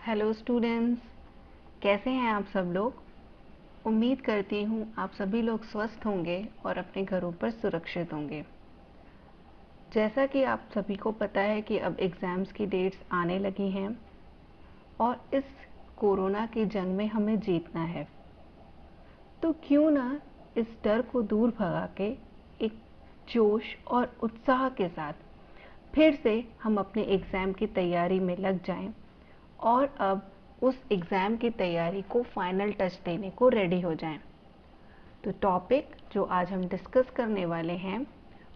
Hello students, कैसे हैं आप सब लोग। उम्मीद करती हूँ आप सभी लोग स्वस्थ होंगे और अपने घरों पर सुरक्षित होंगे। जैसा कि आप सभी को पता है कि अब एग्ज़ाम्स की डेट्स आने लगी हैं और इस कोरोना की जंग में हमें जीतना है। तो क्यों ना इस डर को दूर भगा के एक जोश और उत्साह के साथ फिर से हम अपने एग्ज़ाम की तैयारी में लग जाएं और अब उस एग्ज़ाम की तैयारी को फाइनल टच देने को रेडी हो जाएं। तो टॉपिक जो आज हम डिस्कस करने वाले हैं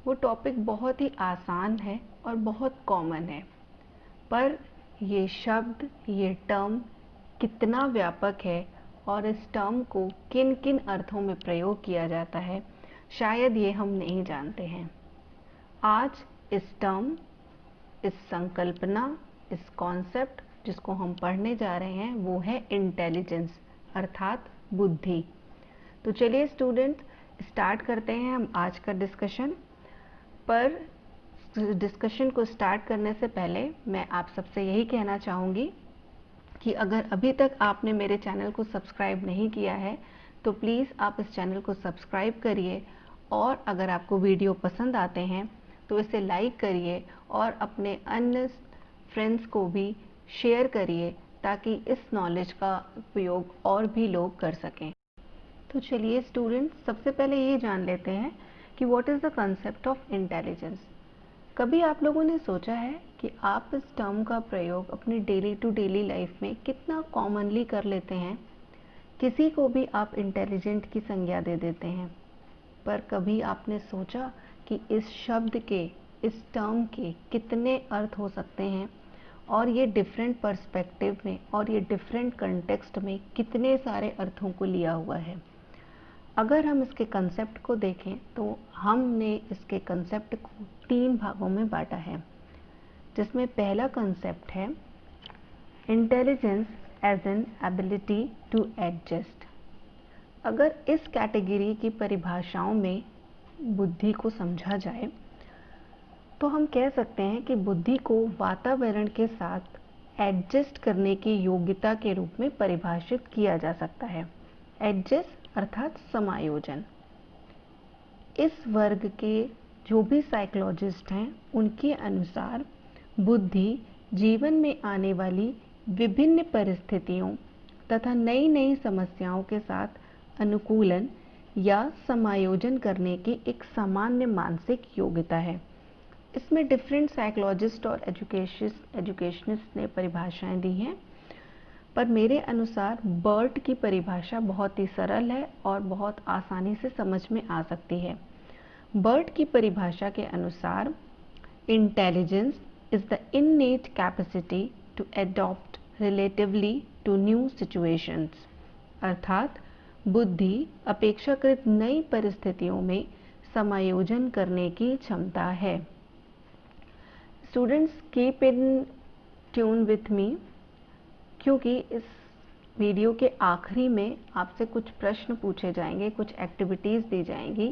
वो टॉपिक बहुत ही आसान है और बहुत कॉमन है, पर ये शब्द, ये टर्म कितना व्यापक है और इस टर्म को किन किन अर्थों में प्रयोग किया जाता है, शायद ये हम नहीं जानते हैं। आज इस टर्म, इस संकल्पना, इस कॉन्सेप्ट जिसको हम पढ़ने जा रहे हैं वो है इंटेलिजेंस, अर्थात बुद्धि। तो चलिए स्टूडेंट, स्टार्ट करते हैं हम आज का डिस्कशन। पर डिस्कशन को स्टार्ट करने से पहले मैं आप सबसे यही कहना चाहूँगी कि अगर अभी तक आपने मेरे चैनल को सब्सक्राइब नहीं किया है तो प्लीज़ आप इस चैनल को सब्सक्राइब करिए, और अगर आपको वीडियो पसंद आते हैं तो इसे लाइक करिए और अपने अन्य फ्रेंड्स को भी शेयर करिए ताकि इस नॉलेज का उपयोग और भी लोग कर सकें। तो चलिए स्टूडेंट्स, सबसे पहले ये जान लेते हैं कि what is the concept of intelligence. कभी आप लोगों ने सोचा है कि आप इस टर्म का प्रयोग अपनी डेली टू डेली लाइफ में कितना कॉमनली कर लेते हैं। किसी को भी आप इंटेलिजेंट की संज्ञा दे देते हैं, पर कभी आपने सोचा कि इस शब्द के, इस टर्म के कितने अर्थ हो सकते हैं और ये डिफरेंट पर्सपेक्टिव में और ये डिफरेंट कंटेक्स्ट में कितने सारे अर्थों को लिया हुआ है। अगर हम इसके कंसेप्ट को देखें तो हमने इसके कंसेप्ट को 3 भागों में बांटा है, जिसमें पहला कंसेप्ट है intelligence as an ability to adjust. अगर इस कैटेगरी की परिभाषाओं में बुद्धि को समझा जाए तो हम कह सकते हैं कि बुद्धि को वातावरण के साथ एडजस्ट करने की योग्यता के रूप में परिभाषित किया जा सकता है। एडजस्ट अर्थात समायोजन। इस वर्ग के जो भी साइकोलॉजिस्ट हैं उनके अनुसार बुद्धि जीवन में आने वाली विभिन्न परिस्थितियों तथा नई नई समस्याओं के साथ अनुकूलन या समायोजन करने की एक सामान्य मानसिक योग्यता है। इसमें डिफरेंट साइकोलॉजिस्ट और एजुकेशनिस्ट ने परिभाषाएं दी हैं, पर मेरे अनुसार बर्ट की परिभाषा बहुत ही सरल है और बहुत आसानी से समझ में आ सकती है। बर्ट की परिभाषा के अनुसार intelligence is the innate capacity to adopt relatively to new situations, अर्थात बुद्धि अपेक्षाकृत नई परिस्थितियों में समायोजन करने की क्षमता है। Students, keep in tune with me, क्योंकि इस वीडियो के आखिरी में आपसे कुछ प्रश्न पूछे जाएंगे, कुछ एक्टिविटीज़ दी जाएंगी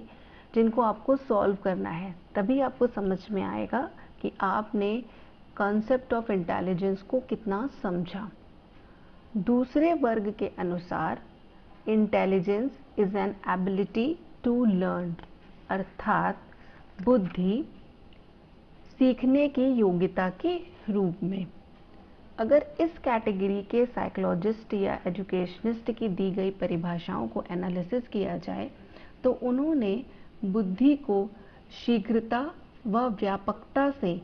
जिनको आपको सॉल्व करना है। तभी आपको समझ में आएगा कि आपने कॉन्सेप्ट ऑफ इंटेलिजेंस को कितना समझा। दूसरे वर्ग के अनुसार intelligence is an ability to learn, अर्थात बुद्धि सीखने की योग्यता के रूप में। अगर इस कैटेगरी के साइकोलॉजिस्ट या एजुकेशनिस्ट की दी गई परिभाषाओं को एनालिसिस किया जाए तो उन्होंने बुद्धि को शीघ्रता व व्यापकता से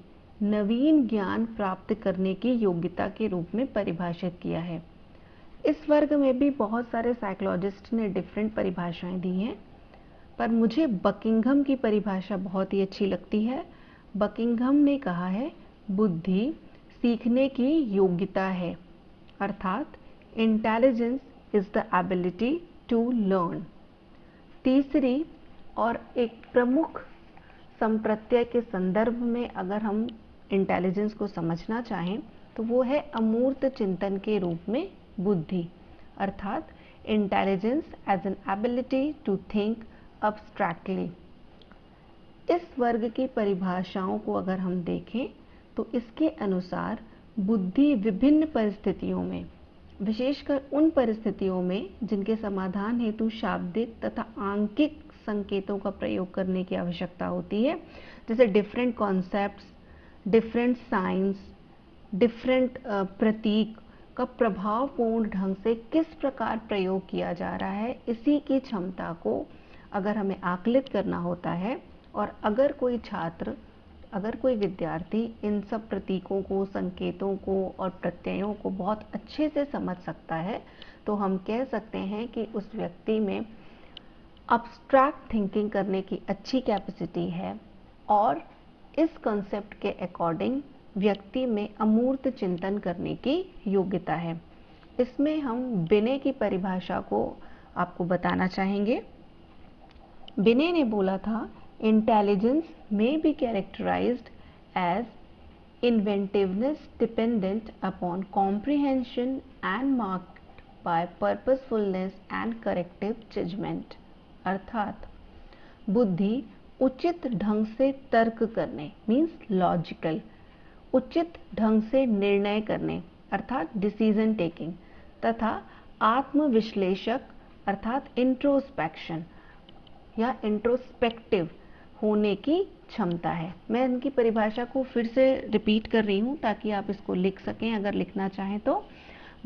नवीन ज्ञान प्राप्त करने की योग्यता के रूप में परिभाषित किया है। इस वर्ग में भी बहुत सारे साइकोलॉजिस्ट ने डिफरेंट परिभाषाएं दी हैं, पर मुझे बकिंघम की परिभाषा बहुत ही अच्छी लगती है। बकिंघम ने कहा है बुद्धि सीखने की योग्यता है, अर्थात intelligence is the ability to learn. तीसरी और एक प्रमुख संप्रत्यय के संदर्भ में अगर हम इंटेलिजेंस को समझना चाहें तो वो है अमूर्त चिंतन के रूप में बुद्धि, अर्थात intelligence as an ability to think abstractly. इस वर्ग की परिभाषाओं को अगर हम देखें तो इसके अनुसार बुद्धि विभिन्न परिस्थितियों में, विशेषकर उन परिस्थितियों में जिनके समाधान हेतु शाब्दिक तथा आंकिक संकेतों का प्रयोग करने की आवश्यकता होती है, जैसे different concepts, different science, different प्रतीक का प्रभावपूर्ण ढंग से किस प्रकार प्रयोग किया जा रहा है, इसी की क्षमता को अगर हमें आकलित करना होता है, और अगर कोई छात्र, अगर कोई विद्यार्थी इन सब प्रतीकों को, संकेतों को और प्रत्ययों को बहुत अच्छे से समझ सकता है, तो हम कह सकते हैं कि उस व्यक्ति में अब्स्ट्रैक्ट थिंकिंग करने की अच्छी कैपेसिटी है, और इस कॉन्सेप्ट के अकॉर्डिंग व्यक्ति में अमूर्त चिंतन करने की योग्यता है। इसमें हम बिने की परिभाषा को आपको बताना चाहेंगे। बिने ने बोला था, intelligence may be characterized as inventiveness dependent upon comprehension and marked by purposefulness and corrective judgment। अर्थात बुद्धि उचित ढंग से तर्क करने मीन्स लॉजिकल, उचित ढंग से निर्णय करने अर्थात डिसीजन टेकिंग, तथा आत्मविश्लेषक अर्थात इंट्रोस्पेक्शन या इंट्रोस्पेक्टिव होने की क्षमता है। मैं इनकी परिभाषा को फिर से रिपीट कर रही हूँ ताकि आप इसको लिख सकें अगर लिखना चाहें तो।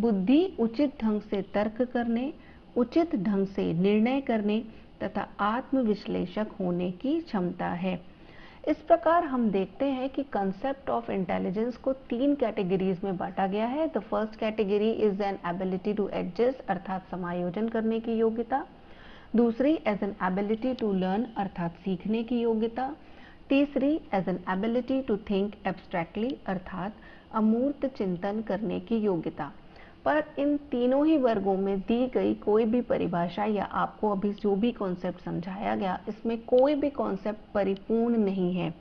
बुद्धि उचित ढंग से तर्क करने, उचित ढंग से निर्णय करने तथा आत्मविश्लेषक होने की क्षमता है। इस प्रकार हम देखते हैं कि कंसेप्ट ऑफ इंटेलिजेंस को 3 कैटेगरीज में बांटा गया है। The first category is an ability to adjust अर्थात समायोजन करने की योग्यता, दूसरी as an ability to learn अर्थात सीखने की योग्यता, तीसरी as an ability to think abstractly अर्थात अमूर्त चिंतन करने की योग्यता। पर इन तीनों ही वर्गों में दी गई कोई भी परिभाषा या आपको अभी जो भी कॉन्सेप्ट समझाया गया, इसमें कोई भी कॉन्सेप्ट परिपूर्ण नहीं है।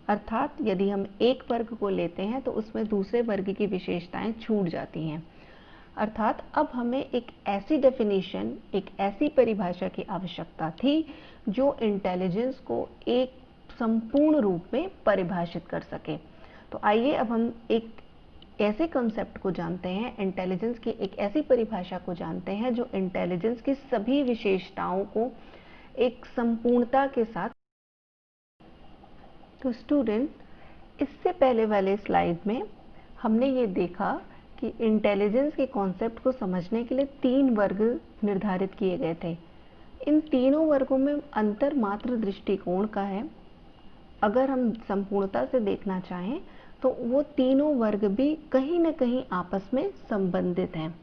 अर्थात यदि हम एक वर्ग को लेते हैं तो उसमें दूसरे वर्ग की विशेषताएं छूट जाती हैं। अर्थात अब हमें एक ऐसी डेफिनेशन, एक ऐसी परिभाषा की आवश्यकता थी जो इंटेलिजेंस को एक संपूर्ण रूप में परिभाषित कर सके। तो आइए अब हम एक ऐसे कॉन्सेप्ट को जानते हैं, इंटेलिजेंस की एक ऐसी परिभाषा को जानते हैं जो इंटेलिजेंस की सभी विशेषताओं को एक संपूर्णता के साथ। तो स्टूडेंट, इससे पहले वाले स्लाइड में हमने ये देखा कि इंटेलिजेंस के कॉन्सेप्ट को समझने के लिए 3 वर्ग निर्धारित किए गए थे। इन तीनों वर्गों में अंतर मात्र दृष्टिकोण का है। अगर हम संपूर्णता से देखना चाहें तो वो तीनों वर्ग भी कहीं न कहीं आपस में संबंधित हैं।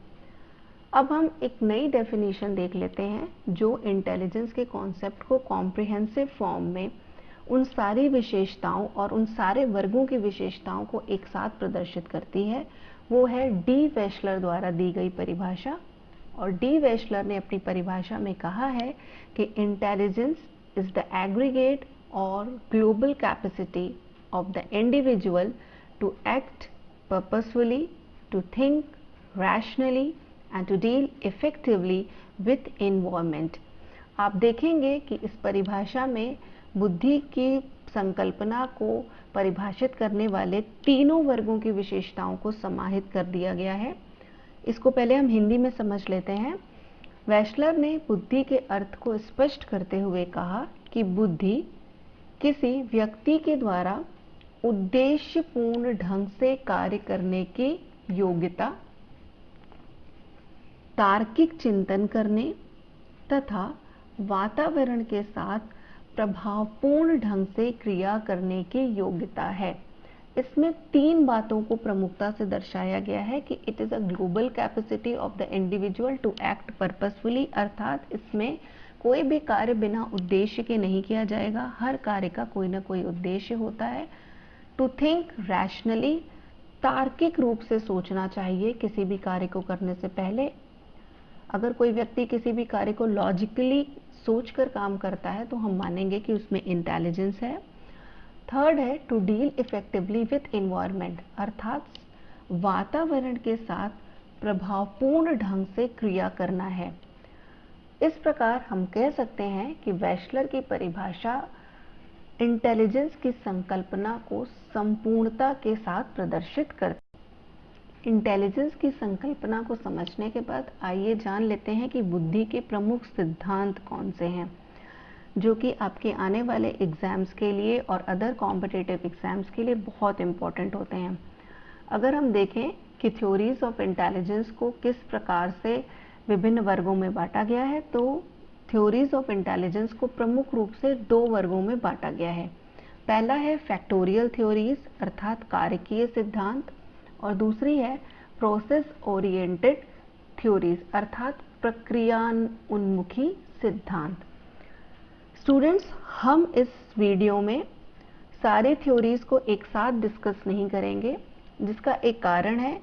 अब हम एक नई डेफिनेशन देख लेते हैं जो इंटेलिजेंस के कॉन्सेप्ट को कॉम्प्रिहेंसिव फॉर्म में उन सारी विशेषताओं और उन सारे वर्गों की विशेषताओं को एक साथ प्रदर्शित करती है। वो है डी वेशलर द्वारा दी गई परिभाषा। और डी वेशलर ने अपनी परिभाषा में कहा है कि इंटेलिजेंस इज द एग्रीगेट और global capacity of the individual to act purposefully, to think rationally and to deal effectively with environment. आप देखेंगे कि इस परिभाषा में बुद्धि की संकल्पना को परिभाषित करने वाले तीनों वर्गों की विशेषताओं को समाहित कर दिया गया है। इसको पहले हम हिंदी में समझ लेते हैं। वेशलर ने बुद्धि के अर्थ को स्पष्ट करते हुए कहा कि बुद्धि किसी व्यक्ति के द्वारा उद्देश्यपूर्ण ढंग से कार्य करने की योग्यता, तार्किक चिंतन करने तथा वातावरण के साथ प्रभावपूर्ण ढंग से क्रिया करने की योग्यता है। इसमें 3 बातों को प्रमुखता से दर्शाया गया है कि it is a global capacity of the individual to act purposefully, अर्थात इसमें कोई भी कार्य बिना उद्देश्य के नहीं किया जाएगा, हर कार्य का कोई ना कोई उद्देश्य होता है। टू थिंक रैशनली, तार्किक रूप से सोचना चाहिए किसी भी कार्य को करने से पहले। अगर कोई व्यक्ति किसी भी कार्य को लॉजिकली सोचकर काम करता है तो हम मानेंगे कि उसमें इंटेलिजेंस है। थर्ड है to deal effectively with environment, अर्थात वातावरण के साथ प्रभावपूर्ण ढंग से क्रिया करना है। इस प्रकार हम कह सकते हैं कि वेशलर की परिभाषा इंटेलिजेंस की संकल्पना को संपूर्णता के साथ प्रदर्शित करती है। इंटेलिजेंस की संकल्पना को समझने के बाद आइए जान लेते हैं कि बुद्धि के प्रमुख सिद्धांत कौन से हैं, जो कि आपके आने वाले एग्ज़ाम्स के लिए और अदर कॉम्पिटिटिव एग्ज़ाम्स के लिए बहुत इम्पॉर्टेंट होते हैं। अगर हम देखें कि थ्योरीज ऑफ इंटेलिजेंस को किस प्रकार से विभिन्न वर्गों में बांटा गया है, तो थ्योरीज ऑफ इंटेलिजेंस को प्रमुख रूप से 2 वर्गों में बांटा गया है। पहला है फैक्टोरियल थ्योरीज अर्थात कारकीय सिद्धांत, और दूसरी है प्रोसेस ओरिएंटेड थ्योरीज अर्थात प्रक्रियान्मुखी सिद्धांत। स्टूडेंट्स, हम इस वीडियो में सारे थ्योरीज को एक साथ डिस्कस नहीं करेंगे, जिसका एक कारण है।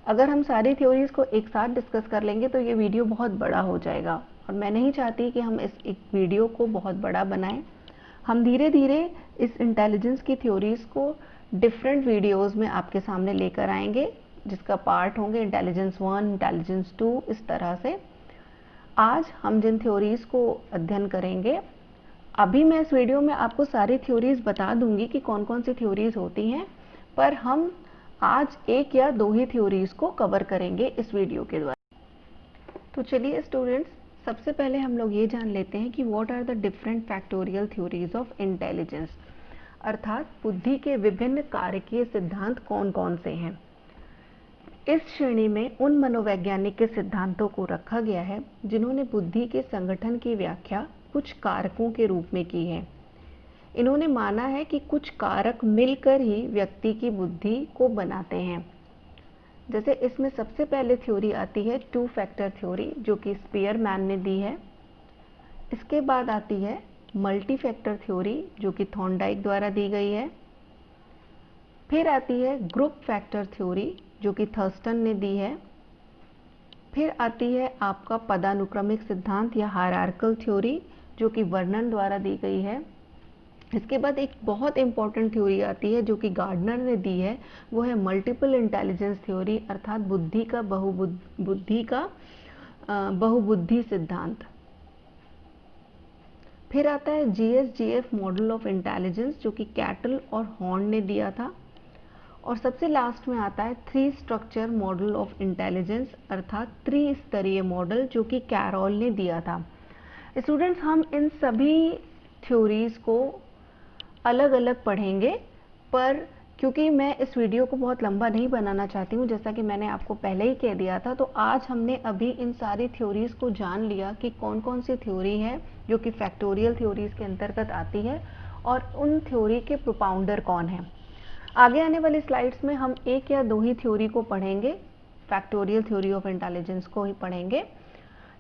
अगर हम सारी थ्योरीज को एक साथ डिस्कस कर लेंगे तो ये वीडियो बहुत बड़ा हो जाएगा, और मैं नहीं चाहती कि हम इस एक वीडियो को बहुत बड़ा बनाएं। हम धीरे धीरे इस इंटेलिजेंस की थ्योरीज को डिफरेंट वीडियोस में आपके सामने लेकर आएंगे, जिसका पार्ट होंगे इंटेलिजेंस 1, इंटेलिजेंस 2, इस तरह से। आज हम जिन थ्योरीज को अध्ययन करेंगे, अभी मैं इस वीडियो में आपको सारी थ्योरीज बता दूंगी कि कौन कौन सी थ्योरीज होती हैं, पर हम आज 1 या 2 ही थ्योरीज को कवर करेंगे इस वीडियो के द्वारा। तो चलिए स्टूडेंट्स, सबसे पहले हम लोग ये जान लेते हैं कि what are the different factorial theories of intelligence, अर्थात बुद्धि के विभिन्न कारकीय सिद्धांत कौन कौन से हैं। इस श्रेणी में उन मनोवैज्ञानिक के सिद्धांतों को रखा गया है जिन्होंने बुद्धि के संगठन की व्याख्या कुछ कारकों के रूप में की है। इन्होंने माना है कि कुछ कारक मिलकर ही व्यक्ति की बुद्धि को बनाते हैं। जैसे इसमें सबसे पहले थ्योरी आती है 2 फैक्टर थ्योरी, जो कि स्पीयरमैन ने दी है। इसके बाद आती है मल्टी फैक्टर थ्योरी, जो कि थॉर्नडाइक द्वारा दी गई है। फिर आती है ग्रुप फैक्टर थ्योरी, जो कि थर्स्टन ने दी है। फिर आती है आपका पदानुक्रमिक सिद्धांत या हायरार्कल थ्योरी, जो कि वर्नन द्वारा दी गई है। इसके बाद एक बहुत इंपॉर्टेंट थ्योरी आती है जो कि गार्डनर ने दी है, वो है मल्टीपल इंटेलिजेंस थ्योरी अर्थात बुद्धि का बहुबुद्धि सिद्धांत। फिर आता है GSGF मॉडल ऑफ इंटेलिजेंस, जो कि कैटल और हॉर्न ने दिया था। और सबसे लास्ट में आता है 3 स्ट्रक्चर मॉडल ऑफ इंटेलिजेंस अर्थात त्रिस्तरीय मॉडल, जो कि कैरोल ने दिया था। स्टूडेंट्स, हम इन सभी थ्योरीज को अलग अलग पढ़ेंगे, पर क्योंकि मैं इस वीडियो को बहुत लंबा नहीं बनाना चाहती हूँ, जैसा कि मैंने आपको पहले ही कह दिया था, तो आज हमने अभी इन सारी थ्योरीज को जान लिया कि कौन कौन सी थ्योरी है जो कि फैक्टोरियल थ्योरीज के अंतर्गत आती है और उन थ्योरी के प्रोपाउंडर कौन है। आगे आने वाली स्लाइड्स में हम 1 या 2 ही थ्योरी को पढ़ेंगे, फैक्टोरियल थ्योरी ऑफ इंटेलिजेंस को ही पढ़ेंगे,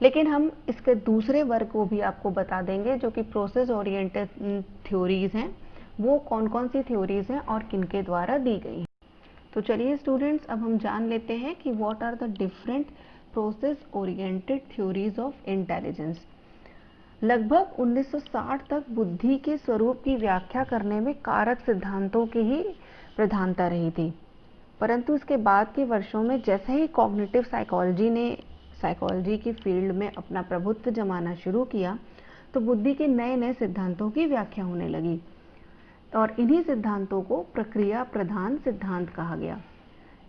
लेकिन हम इसके दूसरे वर्ग को भी आपको बता देंगे, जो कि प्रोसेस ओरिएंटेड थ्योरीज हैं। वो कौन कौन सी थ्योरीज हैं और किनके द्वारा दी गई हैं। तो चलिए स्टूडेंट्स, अब हम जान लेते हैं कि what are the different process oriented theories of intelligence. लगभग 1960 तक बुद्धि के स्वरूप की व्याख्या करने में कारक सिद्धांतों की ही प्रधानता रही थी, परंतु इसके बाद के वर्षों में जैसे ही कॉग्निटिव साइकोलॉजी ने साइकोलॉजी की फील्ड में अपना प्रभुत्व जमाना शुरू किया, तो बुद्धि के नए नए सिद्धांतों की व्याख्या होने लगी, और इन्हीं सिद्धांतों को प्रक्रिया प्रधान सिद्धांत कहा गया।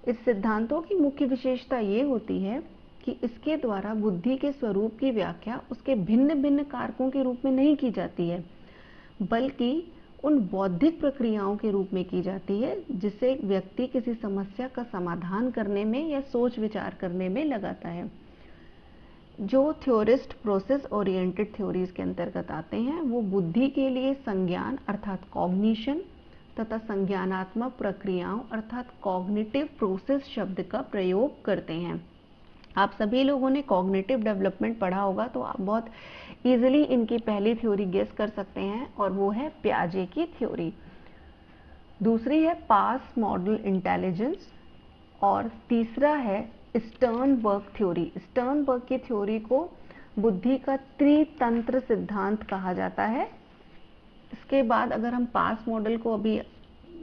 इस सिद्धांतों की मुख्य विशेषता ये होती है कि इसके द्वारा बुद्धि के स्वरूप की व्याख्या उसके भिन्न भिन्न कारकों के रूप में नहीं की जाती है, बल्कि उन बौद्धिक प्रक्रियाओं के रूप में की जाती है जिससे व्यक्ति किसी समस्या का समाधान करने में या सोच विचार करने में लगाता है। जो थ्योरिस्ट प्रोसेस ओरिएंटेड थ्योरीज के अंतर्गत आते हैं, वो बुद्धि के लिए संज्ञान अर्थात कॉग्निशन तथा संज्ञानात्मक प्रक्रियाओं अर्थात कॉग्निटिव प्रोसेस शब्द का प्रयोग करते हैं। आप सभी लोगों ने कॉग्निटिव डेवलपमेंट पढ़ा होगा, तो आप बहुत इजीली इनकी पहली थ्योरी गेस कर सकते हैं, और वो है पियाजे की थ्योरी। दूसरी है पास मॉडल इंटेलिजेंस, और तीसरा है स्टर्नबर्ग थ्योरी। स्टर्नबर्ग की थ्योरी को बुद्धि का त्रितंत्र सिद्धांत कहा जाता है। इसके बाद अगर हम पास मॉडल को अभी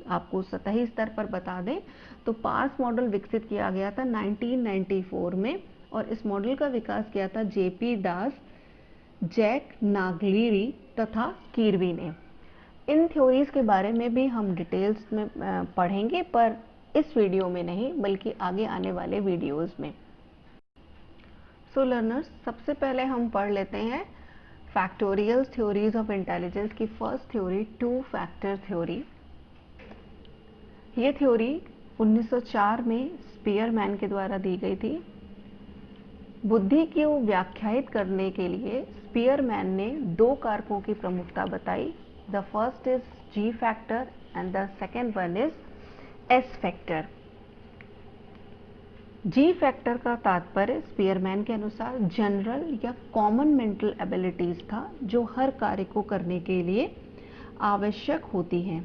आपको सतही स्तर पर बता दें, तो पास मॉडल विकसित किया गया था 1994 में, और इस मॉडल का विकास किया था JP दास, जैक नागलिरी तथा कीरवी ने। इन थ्योरीज के बारे में भी हम डिटेल्स में पढ़ेंगे, पर इस वीडियो में नहीं बल्कि आगे आने वाले वीडियोस में। सो लर्नर्स, सबसे पहले हम पढ़ लेते हैं फैक्टोरियल थ्योरीज ऑफ इंटेलिजेंस की first theory, two factor theory. ये थ्योरी 1904 में स्पीयरमैन के द्वारा दी गई थी। बुद्धि को व्याख्यायित करने के लिए स्पीयरमैन ने दो कारकों की प्रमुखता बताई। The first is ji factor and the second one is S factor. Ji factor का तात्पर्य स्पीयरमैन के अनुसार जनरल या कॉमन मेंटल एबिलिटीज था, जो हर कार्य को करने के लिए आवश्यक होती हैं।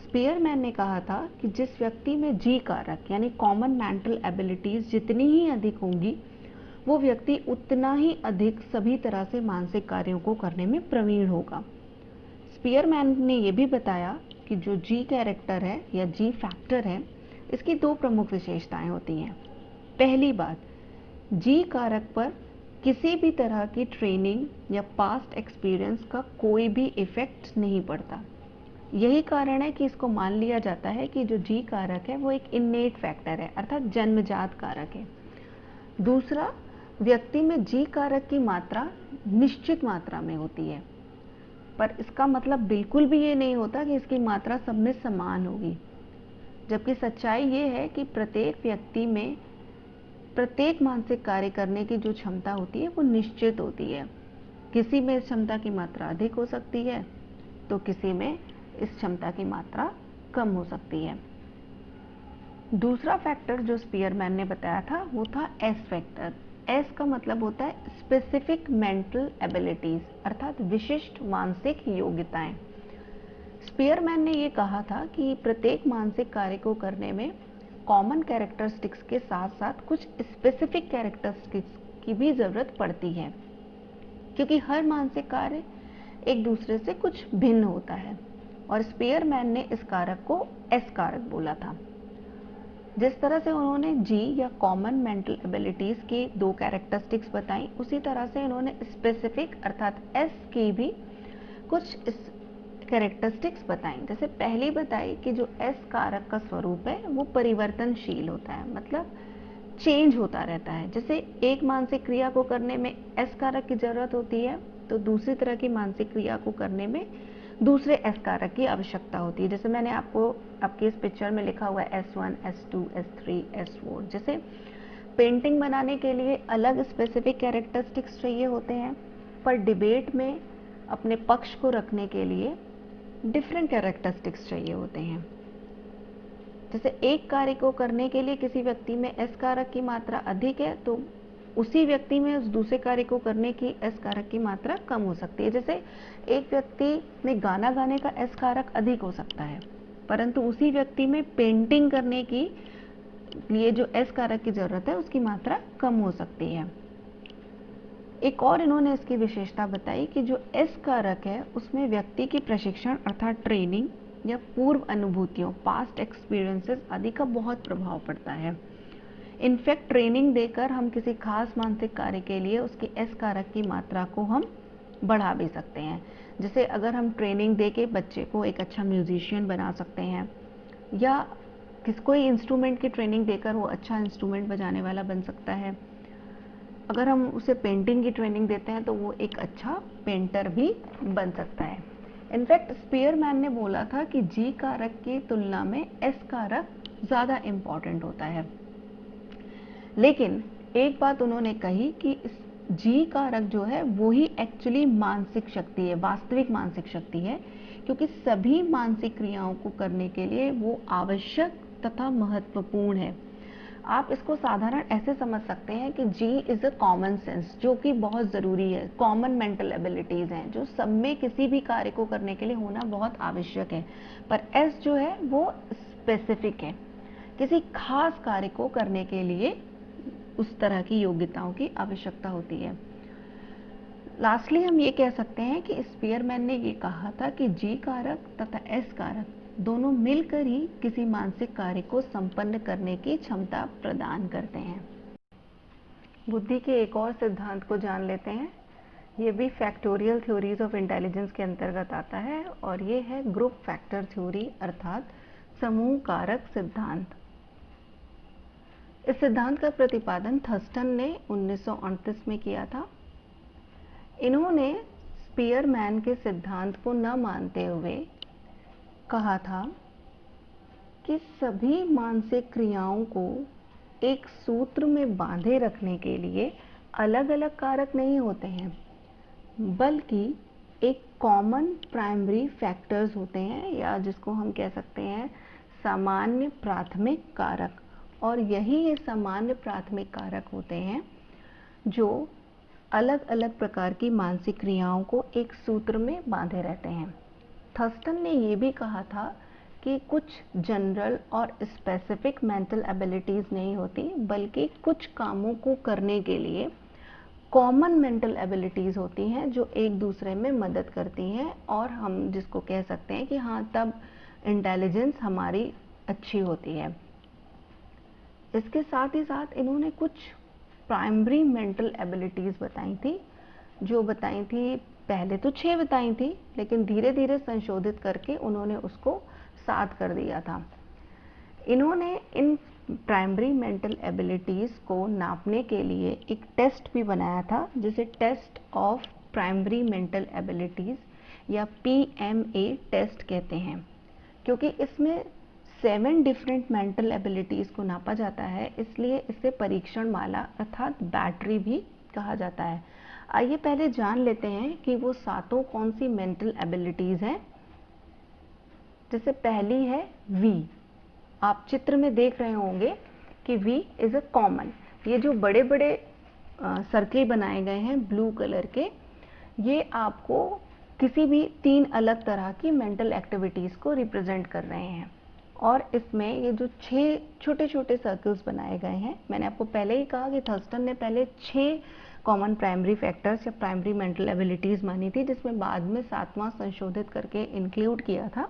स्पीयरमैन ने कहा था कि जिस व्यक्ति में जी कारक यानी कॉमन मेंटल एबिलिटीज जितनी ही अधिक होंगी, वो व्यक्ति उतना ही अधिक सभी तरह से मानसिक कार्यों को करने में प्रवीण होगा। स्पीयरमैन ने यह भी बताया कि जो जी कैरेक्टर है या जी फैक्टर है, इसकी दो प्रमुख विशेषताएं होती हैं। पहली बात, जी कारक पर किसी भी तरह की ट्रेनिंग या पास्ट एक्सपीरियंस का कोई भी इफेक्ट नहीं पड़ता। यही कारण है कि इसको मान लिया जाता है कि जो जी कारक है वो एक इन्नेट फैक्टर है, अर्थात जन्मजात कारक है। दूसरा, व्यक्ति में जी कारक की मात्रा निश्चित मात्रा में होती है, पर इसका मतलब बिल्कुल भी ये नहीं होता कि इसकी मात्रा सब में समान होगी। जबकि सच्चाई ये है कि प्रत्येक व्यक्ति में प्रत्येक मानसिक कार्य करने की जो क्षमता होती है वो निश्चित होती है। किसी में इस क्षमता की मात्रा अधिक हो सकती है तो किसी में इस क्षमता की मात्रा कम हो सकती है। दूसरा फैक्टर जो स्पीयरमैन ने बताया था वो था एस फैक्टर। एस का मतलब होता है स्पेसिफिक मेंटल एबिलिटीज, अर्थात विशिष्ट मानसिक योग्यताएं। स्पीयरमैन ने ये कहा था कि प्रत्येक मानसिक कार्य को करने में कॉमन कैरेक्टरिस्टिक्स के साथ साथ कुछ स्पेसिफिक कैरेक्टरिस्टिक्स की भी जरूरत पड़ती है, क्योंकि हर मानसिक कार्य एक दूसरे से कुछ भिन्न होता है। और स्पीयरमैन ने इस कारक को एस कारक बोला था। जिस तरह से उन्होंने जी या कॉमन मेंटल एबिलिटीज की दो कैरेक्टरिस्टिक्स बताई, उसी तरह से उन्होंने स्पेसिफिक अर्थात एस की भी कुछ कैरेक्टरिस्टिक्स बताई। जैसे पहली बताई कि जो एस कारक का स्वरूप है वो परिवर्तनशील होता है, मतलब चेंज होता रहता है। जैसे एक मानसिक क्रिया को करने में एस कारक की जरूरत होती है, तो दूसरी तरह की मानसिक क्रिया को करने में दूसरे एस कारक की आवश्यकता होती है। जैसे मैंने आपको आपके इस पिक्चर में लिखा हुआ है S1, S2, S3, S4। जैसे पेंटिंग बनाने के लिए अलग स्पेसिफिक कैरेक्टरिस्टिक्स चाहिए होते हैं, पर डिबेट में अपने पक्ष को रखने के लिए डिफरेंट कैरेक्टरिस्टिक्स चाहिए होते हैं। जैसे एक कार्य को करने के लिए किसी व्यक्ति में एस कारक की मात्रा अधिक है, तो उसी व्यक्ति में उस दूसरे कार्य को करने की एस कारक की मात्रा कम हो सकती है। जैसे एक व्यक्ति में गाना गाने का एस कारक अधिक हो सकता है, परंतु उसी व्यक्ति में पेंटिंग करने की लिए जो एस कारक की जरूरत है उसकी मात्रा कम हो सकती है। एक और इन्होंने इसकी विशेषता बताई कि जो एस कारक है उसमें व्यक्ति की प्रशिक्षण अर्थात ट्रेनिंग या पूर्व अनुभूतियों पास्ट एक्सपीरियंसेस आदि का बहुत प्रभाव पड़ता है। इनफैक्ट ट्रेनिंग देकर हम किसी खास मानसिक कार्य के लिए उसकी एस कारक की मात्रा को हम बढ़ा भी सकते हैं। जैसे अगर हम ट्रेनिंग दे के बच्चे को एक अच्छा म्यूजिशियन बना सकते हैं, या कोई इंस्ट्रूमेंट की ट्रेनिंग देकर वो अच्छा इंस्ट्रूमेंट बजाने वाला बन सकता है। अगर हम उसे पेंटिंग की ट्रेनिंग देते हैं तो वो एक अच्छा पेंटर भी बन सकता है। इनफैक्ट स्पीयरमैन ने बोला था कि जी कारक की तुलना में एस कारक ज़्यादा इम्पॉर्टेंट होता है। लेकिन एक बात उन्होंने कही कि इस जी कारक जो है वो ही एक्चुअली मानसिक शक्ति है, वास्तविक मानसिक शक्ति है, क्योंकि सभी मानसिक क्रियाओं को करने के लिए वो आवश्यक तथा महत्वपूर्ण है। आप इसको साधारण ऐसे समझ सकते हैं कि जी इज अ कॉमन सेंस, जो कि बहुत ज़रूरी है। कॉमन मेंटल एबिलिटीज़ हैं जो सब में किसी भी कार्य को करने के लिए होना बहुत आवश्यक है। पर एस जो है वो स्पेसिफिक है, किसी खास कार्य को करने के लिए उस तरह की योग्यताओं की आवश्यकता होती है। लास्टली हम ये कह सकते हैं कि स्पीयरमैन ने ये कहा था कि जी कारक तथा एस कारक दोनों मिलकर ही किसी मानसिक कार्य को संपन्न करने की क्षमता प्रदान करते हैं। बुद्धि के एक और सिद्धांत को जान लेते हैं। ये भी फैक्टोरियल थ्योरीज ऑफ इंटेलिजेंस के अंतर्गत आता है, और ये है ग्रुप फैक्टर थ्योरी, अर्थात समूह कारक सिद्धांत। इस सिद्धांत का प्रतिपादन थर्स्टन ने 1938 में किया था। इन्होंने स्पीयरमैन के सिद्धांत को न मानते हुए कहा था कि सभी मानसिक क्रियाओं को एक सूत्र में बांधे रखने के लिए अलग अलग कारक नहीं होते हैं, बल्कि एक कॉमन प्राइमरी फैक्टर्स होते हैं, या जिसको हम कह सकते हैं सामान्य प्राथमिक कारक। और यही ये सामान्य प्राथमिक कारक होते हैं जो अलग अलग प्रकार की मानसिक क्रियाओं को एक सूत्र में बांधे रहते हैं। थर्स्टन ने ये भी कहा था कि कुछ जनरल और स्पेसिफिक मेंटल एबिलिटीज़ नहीं होती, बल्कि कुछ कामों को करने के लिए कॉमन मेंटल एबिलिटीज़ होती हैं जो एक दूसरे में मदद करती हैं, और हम जिसको कह सकते हैं कि हाँ, तब इंटेलिजेंस हमारी अच्छी होती है। इसके साथ ही साथ इन्होंने कुछ प्राइमरी मेंटल एबिलिटीज़ बताई थी, जो बताई थी पहले तो 6 बताई थी, लेकिन धीरे धीरे संशोधित करके उन्होंने उसको 7 कर दिया था। इन्होंने इन प्राइमरी मेंटल एबिलिटीज़ को नापने के लिए एक टेस्ट भी बनाया था, जिसे test of primary mental abilities या PMA टेस्ट कहते हैं। क्योंकि इसमें 7 डिफरेंट मेंटल एबिलिटीज़ को नापा जाता है, इसलिए इसे परीक्षण माला अर्थात बैटरी भी कहा जाता है। आइए पहले जान लेते हैं कि वो सातों कौन सी मेंटल एबिलिटीज़ हैं। जैसे पहली है V। आप चित्र में देख रहे होंगे कि V इज़ अ कॉमन। ये जो बड़े बड़े सर्कल बनाए गए हैं ब्लू कलर के, ये आपको किसी भी 3 अलग तरह की मेंटल एक्टिविटीज़ को रिप्रेजेंट कर रहे हैं। और इसमें ये जो 6 छोटे छोटे सर्कल्स बनाए गए हैं, मैंने आपको पहले ही कहा कि थर्स्टन ने पहले 6 कॉमन प्राइमरी फैक्टर्स या प्राइमरी मेंटल एबिलिटीज़ मानी थी, जिसमें बाद में 7वां संशोधित करके इंक्लूड किया था।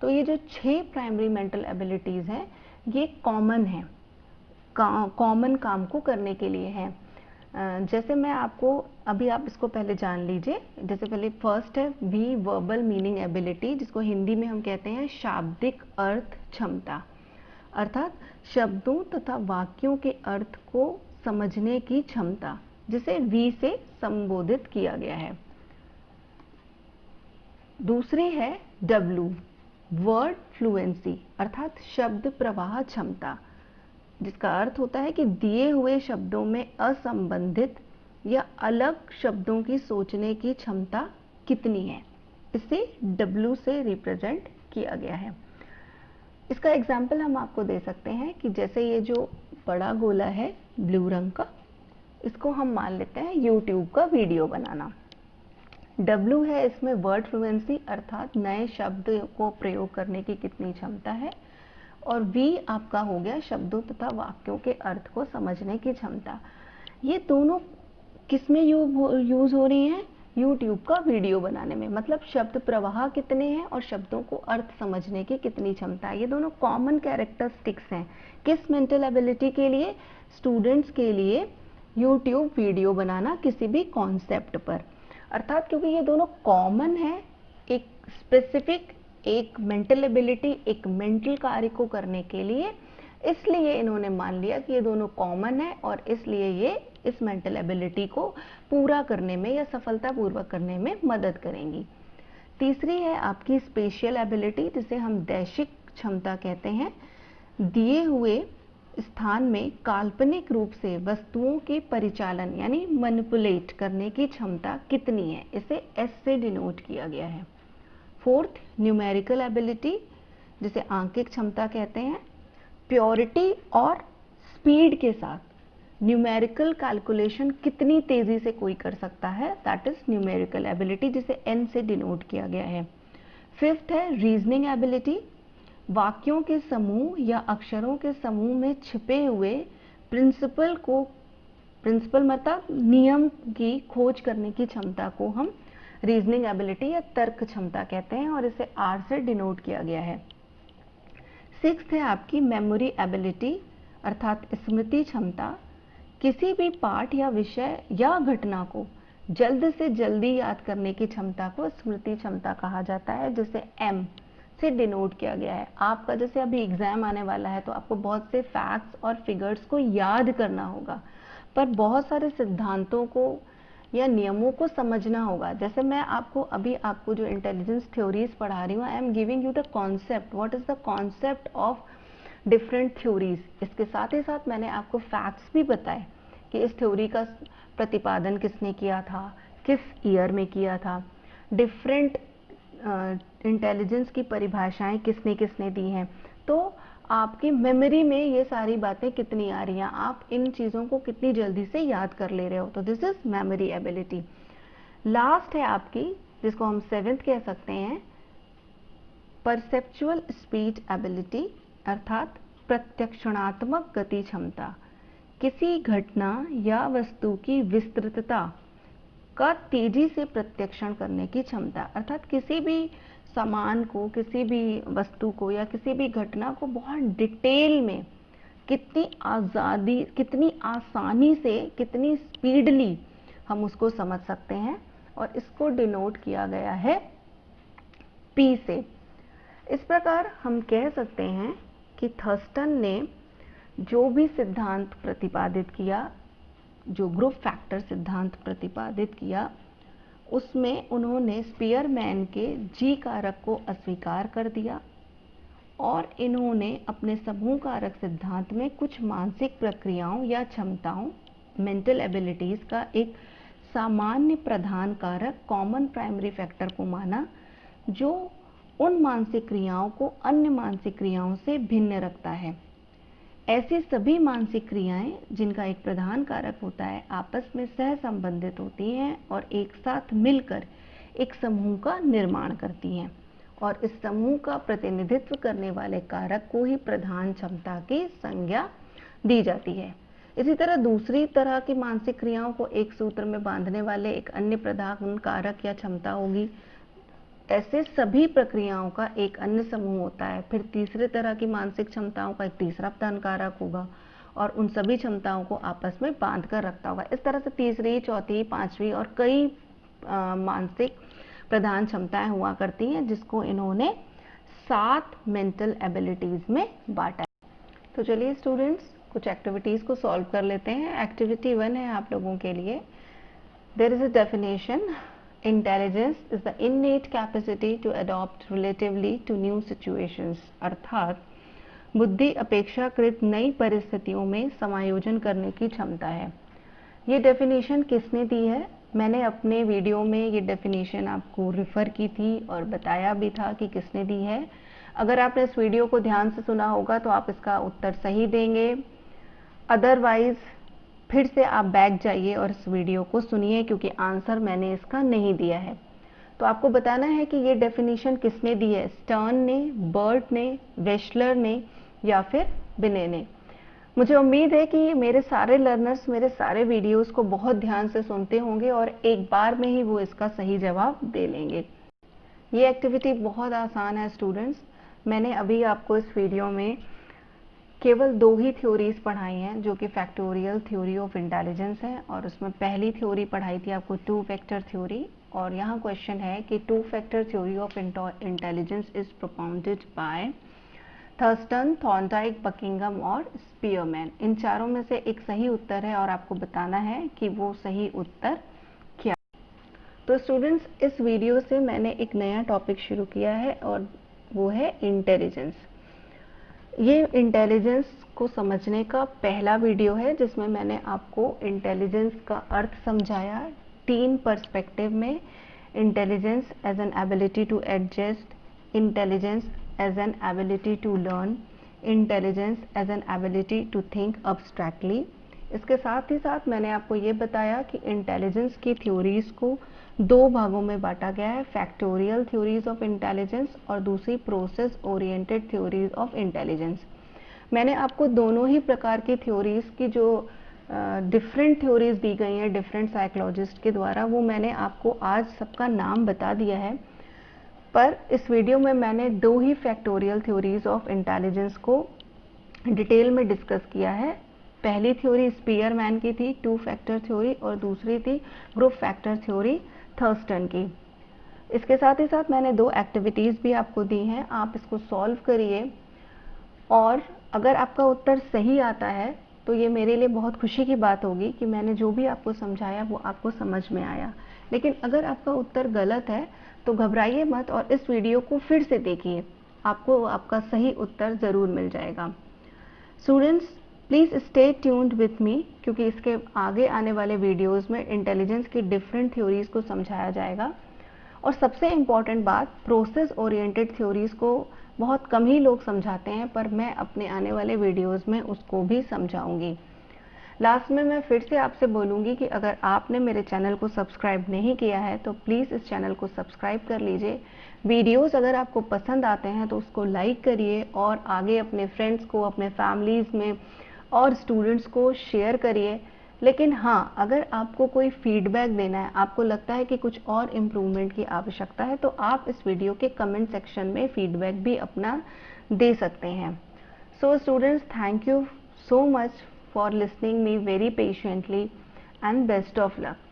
तो ये जो 6 प्राइमरी मेंटल एबिलिटीज़ हैं, ये कॉमन हैं, कॉमन काम को करने के लिए हैं। जैसे मैं आपको अभी, आप इसको पहले जान लीजिए। जैसे पहले फर्स्ट है V, वर्बल मीनिंग एबिलिटी, जिसको हिंदी में हम कहते हैं शाब्दिक अर्थ क्षमता, अर्थात शब्दों तथा वाक्यों के अर्थ को समझने की क्षमता, जिसे V से संबोधित किया गया है। दूसरी है W, वर्ड फ्लुएंसी, अर्थात शब्द प्रवाह क्षमता, जिसका अर्थ होता है कि दिए हुए शब्दों में असंबंधित या अलग शब्दों की सोचने की क्षमता कितनी है, इसे W से रिप्रेजेंट किया गया है। इसका एग्जाम्पल हम आपको दे सकते हैं कि जैसे ये जो बड़ा गोला है ब्लू रंग का, इसको हम मान लेते हैं YouTube का वीडियो बनाना। W है इसमें वर्ड फ्लुएंसी, अर्थात नए शब्द को प्रयोग करने की कितनी क्षमता है। और V आपका हो गया शब्दों तथा वाक्यों के अर्थ को समझने की क्षमता। ये दोनों किस में यूज़ हो रही हैं? YouTube का वीडियो बनाने में। मतलब शब्द प्रवाह कितने हैं और शब्दों को अर्थ समझने की कितनी क्षमता है। ये दोनों कॉमन कैरेक्टरिस्टिक्स हैं किस मेंटल एबिलिटी के लिए? स्टूडेंट्स के लिए YouTube वीडियो बनाना किसी भी कॉन्सेप्ट पर। अर्थात क्योंकि ये दोनों कॉमन है, एक स्पेसिफिक एक मेंटल एबिलिटी, एक मेंटल कार्य को करने के लिए, इसलिए इन्होंने मान लिया कि ये दोनों कॉमन है और इसलिए ये इस मेंटल एबिलिटी को पूरा करने में या सफलतापूर्वक करने में मदद करेंगी। तीसरी है आपकी स्पेशियल एबिलिटी, जिसे हम दैशिक क्षमता कहते हैं। दिए हुए स्थान में काल्पनिक रूप से वस्तुओं के परिचालन यानी मैनिपुलेट करने की क्षमता कितनी है, इसे S से डिनोट किया गया है। फोर्थ, न्यूमेरिकल एबिलिटी, जिसे आंकिक क्षमता कहते हैं। प्योरिटी और स्पीड के साथ न्यूमेरिकल कैलकुलेशन कितनी तेजी से कोई कर सकता है, दैट इज न्यूमेरिकल एबिलिटी, जिसे N से डिनोट किया गया है। फिफ्थ है रीजनिंग एबिलिटी, वाक्यों के समूह या अक्षरों के समूह में छिपे हुए प्रिंसिपल मतलब नियम की खोज करने की क्षमता को हम रीजनिंग एबिलिटी या तर्क क्षमता कहते हैं और इसे R से डिनोट किया गया है। सिक्स्थ है आपकी मेमोरी एबिलिटी, अर्थात स्मृति क्षमता। किसी भी पाठ या विषय या घटना को जल्द से जल्दी याद करने की क्षमता को स्मृति क्षमता कहा जाता है, जिसे M से डिनोट किया गया है। आपका जैसे अभी एग्जाम आने वाला है तो आपको बहुत से फैक्ट्स और फिगर्स को याद करना होगा, पर बहुत सारे सिद्धांतों को या नियमों को समझना होगा। जैसे मैं आपको जो इंटेलिजेंस थ्योरीज पढ़ा रही हूँ, I am giving you the concept, what is the concept of different theories. इसके साथ ही साथ मैंने आपको फैक्ट्स भी बताए कि इस थ्योरी का प्रतिपादन किसने किया था, किस ईयर में किया था, डिफरेंट इंटेलिजेंस की परिभाषाएं किसने किसने दी हैं। तो आपकी मेमोरी में ये सारी बातें कितनी आ रही हैं, आप इन चीज़ों को कितनी जल्दी से याद कर ले रहे हो, तो this is memory ability. Last है आपकी, जिसको हम 7th कह सकते हैं, परसेप्चुअल स्पीड एबिलिटी, अर्थात प्रत्यक्षणात्मक गति क्षमता। किसी घटना या वस्तु की विस्तृतता का तेजी से प्रत्यक्षण करने की क्षमता, अर्थात किसी भी सामान को, किसी भी वस्तु को या किसी भी घटना को बहुत डिटेल में कितनी आसानी से, कितनी स्पीडली हम उसको समझ सकते हैं, और इसको डिनोट किया गया है P से। इस प्रकार हम कह सकते हैं कि थर्स्टन ने जो भी सिद्धांत प्रतिपादित किया, जो ग्रुप फैक्टर सिद्धांत प्रतिपादित किया, उसमें उन्होंने स्पीयरमैन के जी कारक को अस्वीकार कर दिया और इन्होंने अपने समूह कारक सिद्धांत में कुछ मानसिक प्रक्रियाओं या क्षमताओं, मेंटल एबिलिटीज का एक सामान्य प्रधान कारक, कॉमन प्राइमरी फैक्टर को माना, जो उन मानसिक क्रियाओं को अन्य मानसिक क्रियाओं से भिन्न रखता है। ऐसी सभी मानसिक क्रियाएं जिनका एक प्रधान कारक होता है, आपस में सह संबंधित होती हैं और एक साथ मिलकर एक समूह का निर्माण करती हैं, और इस समूह का प्रतिनिधित्व करने वाले कारक को ही प्रधान क्षमता की संज्ञा दी जाती है। इसी तरह दूसरी तरह की मानसिक क्रियाओं को एक सूत्र में बांधने वाले एक अन्य प्रधान कारक या क्षमता होगी। ऐसे सभी प्रक्रियाओं का एक अन्य समूह होता है। फिर तीसरे तरह की मानसिक क्षमताओं का एक तीसरा प्रधान कारक होगा और उन सभी क्षमताओं को आपस में बांध कर रखता होगा। इस तरह से तीसरी, चौथी, पांचवी और कई मानसिक प्रधान क्षमताएं हुआ करती हैं, जिसको इन्होंने 7 मेंटल एबिलिटीज में बांटा है। तो चलिए स्टूडेंट्स, कुछ एक्टिविटीज को सॉल्व कर लेते हैं। एक्टिविटी 1 है आप लोगों के लिए। There is a definition, intelligence is the innate capacity to adopt relatively to new situations, अर्थात बुद्धि अपेक्षाकृत नई परिस्थितियों में समायोजन करने की क्षमता है। ये डेफिनेशन किसने दी है? मैंने अपने वीडियो में ये डेफिनेशन आपको रिफ़र की थी और बताया भी था कि किसने दी है। अगर आपने इस वीडियो को ध्यान से सुना होगा तो आप इसका उत्तर सही देंगे, अदरवाइज फिर से आप बैक जाइए और इस वीडियो को सुनिए, क्योंकि आंसर मैंने इसका नहीं दिया है। तो आपको बताना है कि ये डेफिनेशन किसने दी है, स्टर्न ने, बर्ट ने, वेशलर ने या फिर बिने ने। मुझे उम्मीद है कि मेरे सारे लर्नर्स मेरे सारे वीडियोस को बहुत ध्यान से सुनते होंगे और एक बार में ही वो इसका सही जवाब दे लेंगे। ये एक्टिविटी बहुत आसान है स्टूडेंट्स। मैंने अभी आपको इस वीडियो में केवल 2 ही थ्योरीज पढ़ाई हैं, जो कि फैक्टोरियल थ्योरी ऑफ इंटेलिजेंस है, और उसमें पहली थ्योरी पढ़ाई थी आपको 2 फैक्टर थ्योरी। और यहाँ क्वेश्चन है कि 2 factor theory of intelligence is propounded bye Thurston, Thorndike, Buckingham और स्पीयरमैन। इन चारों में से एक सही उत्तर है और आपको बताना है कि वो सही उत्तर क्या। तो स्टूडेंट्स, इस वीडियो से मैंने एक नया टॉपिक शुरू किया है और वो है इंटेलिजेंस। ये इंटेलिजेंस को समझने का पहला वीडियो है, जिसमें मैंने आपको इंटेलिजेंस का अर्थ समझाया 3 पर्सपेक्टिव में। Intelligence as an ability to adjust, intelligence as an ability to learn, intelligence as an ability to think abstractly. इसके साथ ही साथ मैंने आपको ये बताया कि इंटेलिजेंस की थ्योरीज को 2 भागों में बांटा गया है, फैक्टोरियल थ्योरीज ऑफ इंटेलिजेंस और दूसरी process oriented theories of intelligence. मैंने आपको दोनों ही प्रकार की थ्योरीज की जो डिफरेंट थ्योरीज दी गई हैं डिफरेंट साइकोलॉजिस्ट के द्वारा, वो मैंने आपको आज सबका नाम बता दिया है। पर इस वीडियो में मैंने 2 ही फैक्टोरियल थ्योरीज ऑफ इंटेलिजेंस को डिटेल में डिस्कस किया है। पहली थ्योरी स्पीयरमैन की थी 2 फैक्टर थ्योरी, और दूसरी थी ग्रुप फैक्टर थ्योरी थर्स्टन की। इसके साथ ही साथ मैंने 2 एक्टिविटीज़ भी आपको दी हैं, आप इसको सॉल्व करिए और अगर आपका उत्तर सही आता है तो ये मेरे लिए बहुत खुशी की बात होगी कि मैंने जो भी आपको समझाया वो आपको समझ में आया। लेकिन अगर आपका उत्तर गलत है तो घबराइए मत और इस वीडियो को फिर से देखिए, आपको आपका सही उत्तर ज़रूर मिल जाएगा। Students, please stay tuned with me, क्योंकि इसके आगे आने वाले वीडियोस में इंटेलिजेंस की डिफरेंट थ्योरीज़ को समझाया जाएगा। और सबसे इम्पॉर्टेंट बात, प्रोसेस ओरिएंटेड थ्योरीज़ को बहुत कम ही लोग समझाते हैं, पर मैं अपने आने वाले वीडियोस में उसको भी समझाऊंगी। लास्ट में मैं फिर से आपसे बोलूँगी कि अगर आपने मेरे चैनल को सब्सक्राइब नहीं किया है तो प्लीज़ इस चैनल को सब्सक्राइब कर लीजिए। वीडियोस अगर आपको पसंद आते हैं तो उसको लाइक करिए और आगे अपने फ्रेंड्स को, अपने फैमिलीज़ में और स्टूडेंट्स को शेयर करिए। लेकिन हाँ, अगर आपको कोई फीडबैक देना है, आपको लगता है कि कुछ और इम्प्रूवमेंट की आवश्यकता है, तो आप इस वीडियो के कमेंट सेक्शन में फीडबैक भी अपना दे सकते हैं। So students, thank you so much for listening me very patiently and best of luck.